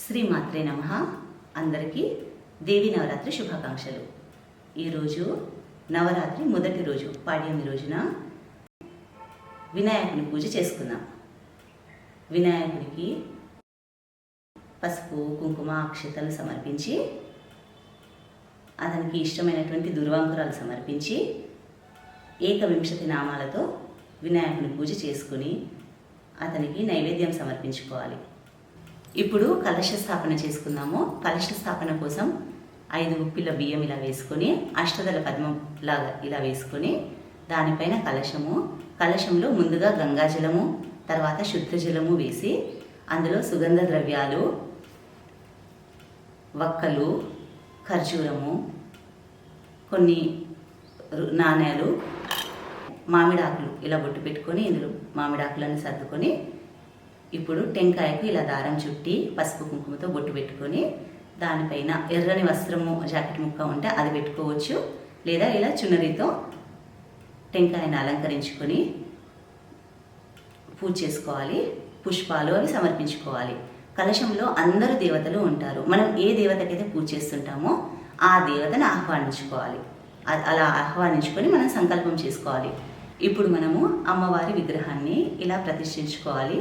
శ్రీమాత్రే నమః. అందరికీ దేవి నవరాత్రి శుభాకాంక్షలు. ఈరోజు నవరాత్రి మొదటి రోజు పాడ్యమి రోజున వినాయకుని పూజ చేసుకుందాం. వినాయకుడికి పసుపు కుంకుమ అక్షతలు సమర్పించి అతనికి ఇష్టమైనటువంటి దుర్వాంకురాలు సమర్పించి ఏకవింశతి నామాలతో వినాయకుని పూజ చేసుకుని అతనికి నైవేద్యం సమర్పించుకోవాలి. ఇప్పుడు కలశ స్థాపన చేసుకుందాము. కలశ స్థాపన కోసం 5 గుప్పిల బియ్యం ఇలా వేసుకొని అష్టదళ పద్మం లాగా ఇలా వేసుకొని దానిపైన కలశంలో ముందుగా గంగాజలము, తర్వాత శుద్ధ జలము వేసి అందులో సుగంధ ద్రవ్యాలు, వక్కలు, ఖర్జూరము, కొన్ని నాణేలు, మామిడాకులు ఇలా బొట్టు పెట్టుకొని ఇందులో మామిడాకులను సర్దుకొని ఇప్పుడు టెంకాయకు ఇలా దారం చుట్టి పసుపు కుంకుమతో బొట్టు పెట్టుకొని దానిపైన ఎర్రని వస్త్రము జాకెట్ ముక్క ఉంటే అది పెట్టుకోవచ్చు, లేదా ఇలా చున్నరితో టెంకాయను అలంకరించుకొని పూజ చేసుకోవాలి. పుష్పాలు అవి సమర్పించుకోవాలి. కలశంలో అందరూ దేవతలు ఉంటారు. మనం ఏ దేవతకైతే పూజ చేస్తుంటామో ఆ దేవతను ఆహ్వానించుకోవాలి. అలా ఆహ్వానించుకొని మనం సంకల్పం చేసుకోవాలి. ఇప్పుడు మనము అమ్మవారి విగ్రహాన్ని ఇలా ప్రతిష్ఠించుకోవాలి.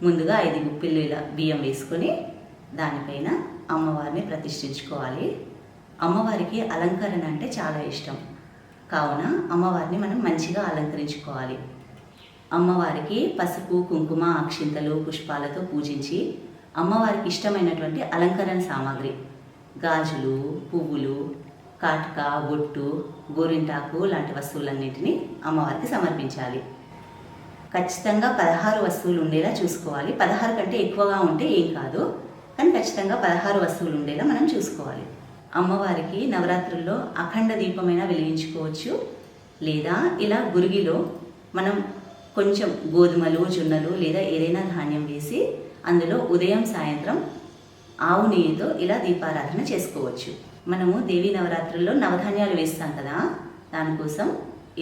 ముందుగా 5 గుప్పిళ్ళు ఇలా బియ్యం వేసుకొని దానిపైన అమ్మవారిని ప్రతిష్ఠించుకోవాలి. అమ్మవారికి అలంకరణ అంటే చాలా ఇష్టం కావున అమ్మవారిని మనం మంచిగా అలంకరించుకోవాలి. అమ్మవారికి పసుపు కుంకుమ అక్షింతలు పుష్పాలతో పూజించి అమ్మవారికి ఇష్టమైనటువంటి అలంకరణ సామాగ్రి గాజులు, పువ్వులు, కాటుక, బొట్టు, గోరింటాకు లాంటి వస్తువులన్నింటినీ అమ్మవారికి సమర్పించాలి. ఖచ్చితంగా 16 వస్తువులు ఉండేలా చూసుకోవాలి. 16 కంటే ఎక్కువగా ఉంటే ఏం కాదు, కానీ ఖచ్చితంగా 16 వస్తువులు ఉండేలా మనం చూసుకోవాలి. అమ్మవారికి నవరాత్రుల్లో అఖండ దీపమైనా వెలిగించుకోవచ్చు, లేదా ఇలా గురిగిలో మనం కొంచెం గోధుమలు, జొన్నలు లేదా ఏదైనా ధాన్యం వేసి అందులో ఉదయం సాయంత్రం ఆవు నెయ్యితో ఇలా దీపారాధన చేసుకోవచ్చు. మనము దేవీ నవరాత్రుల్లో నవధాన్యాలు వేస్తాం కదా, దానికోసం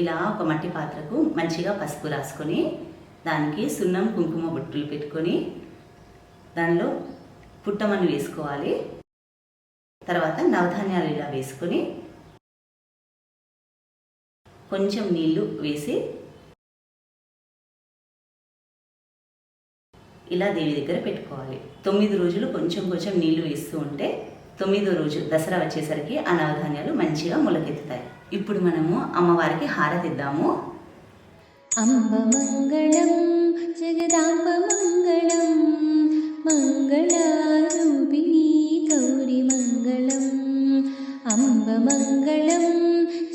ఇలా ఒక మట్టి పాత్రకు మంచిగా పసుపు రాసుకొని దానికి సున్నం కుంకుమ బొట్టులు పెట్టుకొని దానిలో పుట్టమన్ను వేసుకోవాలి. తర్వాత నవధాన్యాలు ఇలా వేసుకొని కొంచెం నీళ్లు వేసి ఇలా దేవి దగ్గర పెట్టుకోవాలి. 9 రోజులు కొంచెం కొంచెం నీళ్లు వేస్తూ ఉంటే 9వ రోజు దసరా వచ్చేసరికి ఆ నవధాన్యాలు మంచిగా మొలకెత్తుతాయి. ఇప్పుడు మనము అమ్మవారికి హారతి ఇద్దాము. అంబ మంగళం జగదాంబ మంగళం మంగళారూపిణీ గౌరి మంగళం అంబ మంగళం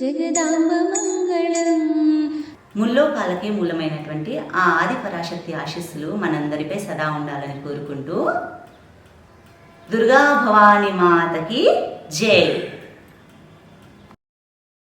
జగదాంబ మంగళం. ముల్లోకాలకే మూలమైనటువంటి ఆ ఆది పరాశక్తి ఆశీస్సులు మనందరిపై సదా ఉండాలని కోరుకుంటూ దుర్గా భవానీ మాతకి జై.